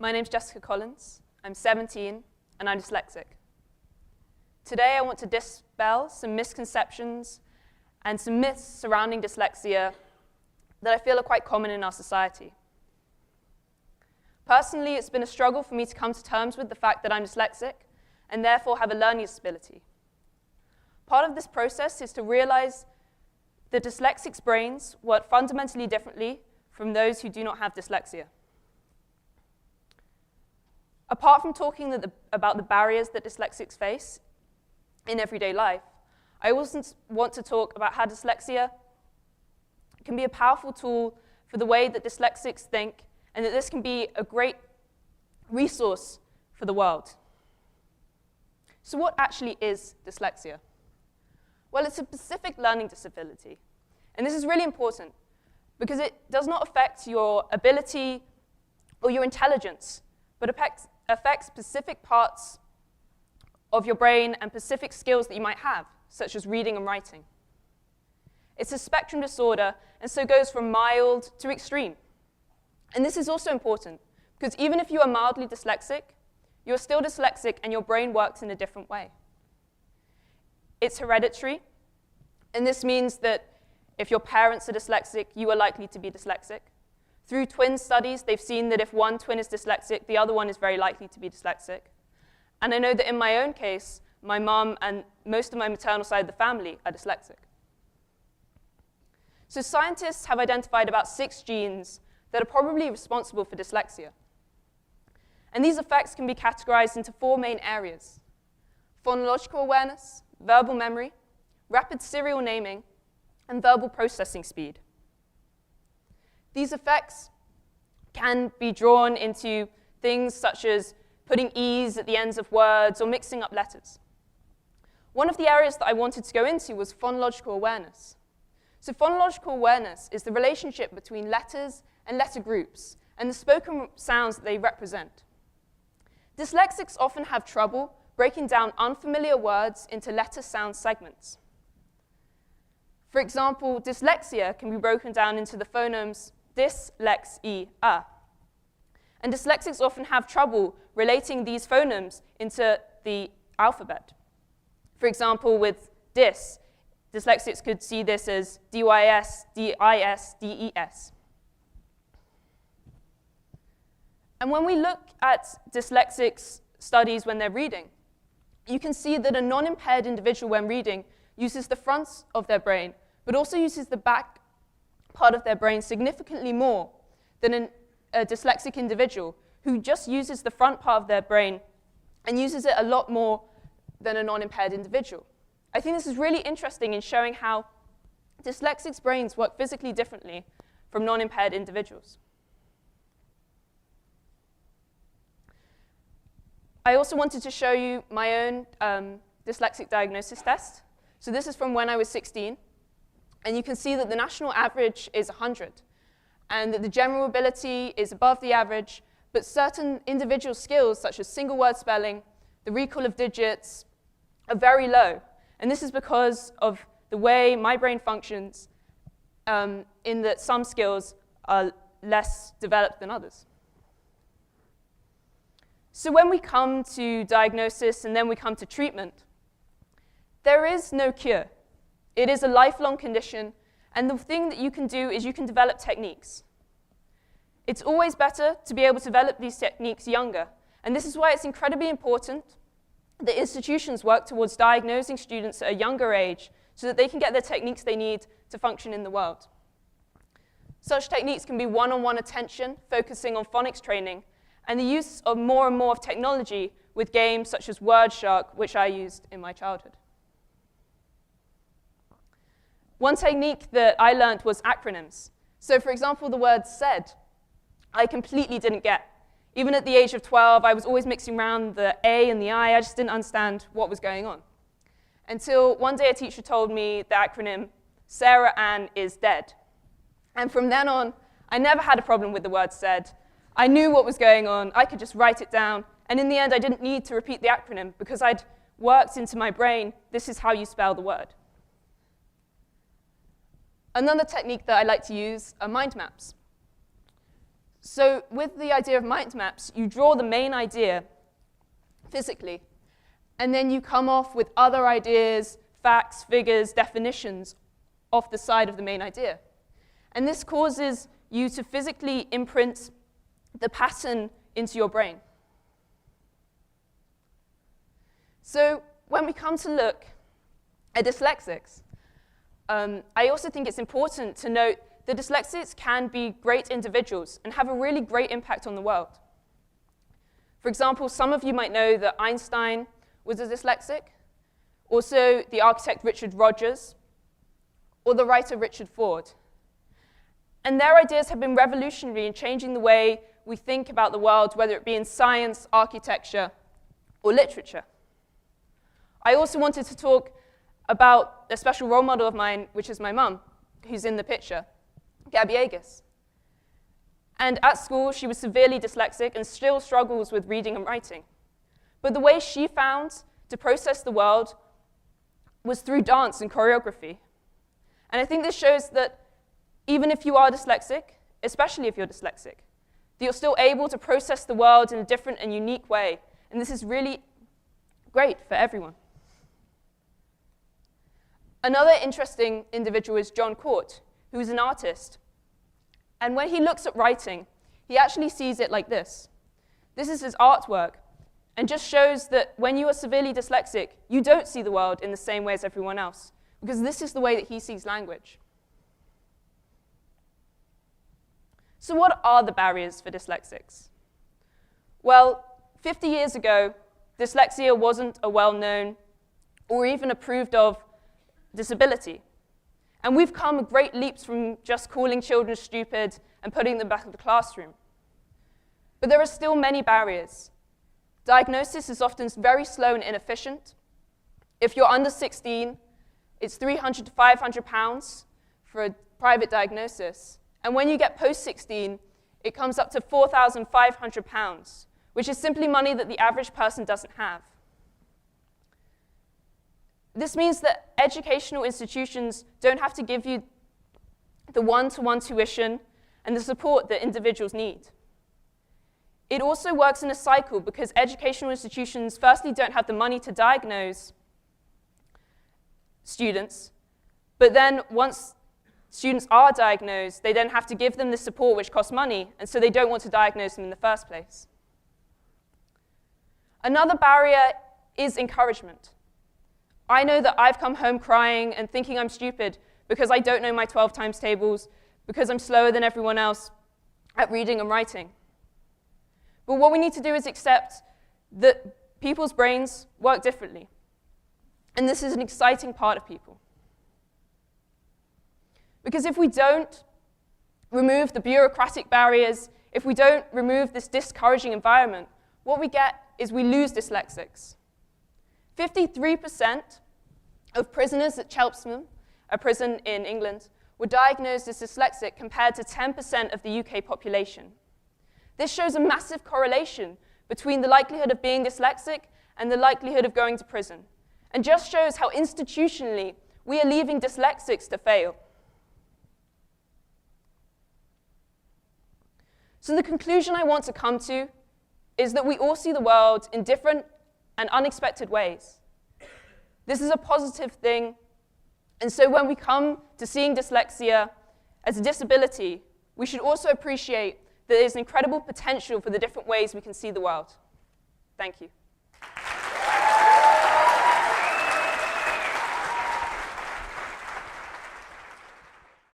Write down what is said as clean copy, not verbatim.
My name's Jessica Collins. I'm 17, and I'm dyslexic. Today, I want to dispel some misconceptions and some myths surrounding dyslexia that I feel are quite common in our society. Personally, it's been a struggle for me to come to terms with the fact that I'm dyslexic and therefore have a learning disability. Part of this process is to realize that dyslexics' brains work fundamentally differently from those who do not have dyslexia. Apart from talking about the barriers that dyslexics face in everyday life, I also want to talk about how dyslexia can be a powerful tool for the way that dyslexics think, and that this can be a great resource for the world. So what actually is dyslexia? Well, it's a specific learning disability. And this is really important because it does not affect your ability or your intelligence, but affects specific parts of your brain and specific skills that you might have, such as reading and writing. It's a spectrum disorder, and so goes from mild to extreme. And this is also important, because even if you are mildly dyslexic, you're still dyslexic and your brain works in a different way. It's hereditary, and this means that if your parents are dyslexic, you are likely to be dyslexic. Through twin studies, they've seen that if one twin is dyslexic, the other one is very likely to be dyslexic. And I know that in my own case, my mum and most of my maternal side of the family are dyslexic. So scientists have identified about 6 genes that are probably responsible for dyslexia. And these effects can be categorized into 4 main areas: phonological awareness, verbal memory, rapid serial naming, and verbal processing speed. These effects can be drawn into things such as putting E's at the ends of words or mixing up letters. One of the areas that I wanted to go into was phonological awareness. So phonological awareness is the relationship between letters and letter groups and the spoken sounds that they represent. Dyslexics often have trouble breaking down unfamiliar words into letter sound segments. For example, dyslexia can be broken down into the phonemes Dyslexia. And dyslexics often have trouble relating these phonemes into the alphabet. For example, with dyslexics could see this as DYS, DIS, DES. And when we look at dyslexics studies when they're reading, you can see that a non-impaired individual when reading uses the front of their brain, but also uses the back part of their brain significantly more than a dyslexic individual who just uses the front part of their brain and uses it a lot more than a non-impaired individual. I think this is really interesting in showing how dyslexics' brains work physically differently from non-impaired individuals. I also wanted to show you my own dyslexic diagnosis test. So this is from when I was 16. And you can see that the national average is 100, and that the general ability is above the average, but certain individual skills, such as single word spelling, the recall of digits, are very low. And this is because of the way my brain functions, in that some skills are less developed than others. So when we come to diagnosis and then we come to treatment, there is no cure. It is a lifelong condition, and the thing that you can do is you can develop techniques. It's always better to be able to develop these techniques younger, and this is why it's incredibly important that institutions work towards diagnosing students at a younger age so that they can get the techniques they need to function in the world. Such techniques can be one-on-one attention, focusing on phonics training, and the use of more and more of technology with games such as WordShark, which I used in my childhood. One technique that I learned was acronyms. So for example, the word SAID, I completely didn't get. Even at the age of 12, I was always mixing around the A and the I just didn't understand what was going on. Until one day a teacher told me the acronym, Sarah Ann is dead. And from then on, I never had a problem with the word SAID. I knew what was going on, I could just write it down, and in the end I didn't need to repeat the acronym because I'd worked into my brain, this is how you spell the word. Another technique that I like to use are mind maps. So with the idea of mind maps, you draw the main idea physically, and then you come off with other ideas, facts, figures, definitions off the side of the main idea. And this causes you to physically imprint the pattern into your brain. So when we come to look at dyslexics, I also think it's important to note that dyslexics can be great individuals and have a really great impact on the world. For example, some of you might know that Einstein was a dyslexic, also the architect Richard Rogers, or the writer Richard Ford. And their ideas have been revolutionary in changing the way we think about the world, whether it be in science, architecture, or literature. I also wanted to talk about a special role model of mine, which is my mum, who's in the picture, Gabby Agus. And at school, she was severely dyslexic and still struggles with reading and writing. But the way she found to process the world was through dance and choreography. And I think this shows that even if you are dyslexic, especially if you're dyslexic, that you're still able to process the world in a different and unique way. And this is really great for everyone. Another interesting individual is John Court, who is an artist. And when he looks at writing, he actually sees it like this. This is his artwork, and just shows that when you are severely dyslexic, you don't see the world in the same way as everyone else, because this is the way that he sees language. So what are the barriers for dyslexics? Well, 50 years ago, dyslexia wasn't a well-known or even approved of disability. And we've come great leaps from just calling children stupid and putting them back in the classroom. But there are still many barriers. Diagnosis is often very slow and inefficient. If you're under 16, it's £300 to £500 for a private diagnosis. And when you get post-16, it comes up to £4,500, which is simply money that the average person doesn't have. This means that educational institutions don't have to give you the one-to-one tuition and the support that individuals need. It also works in a cycle because educational institutions firstly don't have the money to diagnose students, but then once students are diagnosed, they then have to give them the support which costs money, and so they don't want to diagnose them in the first place. Another barrier is encouragement. I know that I've come home crying and thinking I'm stupid because I don't know my 12 times tables, because I'm slower than everyone else at reading and writing. But what we need to do is accept that people's brains work differently. And this is an exciting part of people. Because if we don't remove the bureaucratic barriers, if we don't remove this discouraging environment, what we get is we lose dyslexics. 53% of prisoners at Chelmsford, a prison in England, were diagnosed as dyslexic compared to 10% of the UK population. This shows a massive correlation between the likelihood of being dyslexic and the likelihood of going to prison, and just shows how institutionally we are leaving dyslexics to fail. So the conclusion I want to come to is that we all see the world in different and unexpected ways. This is a positive thing, and so when we come to seeing dyslexia as a disability, we should also appreciate that there's incredible potential for the different ways we can see the world. Thank you.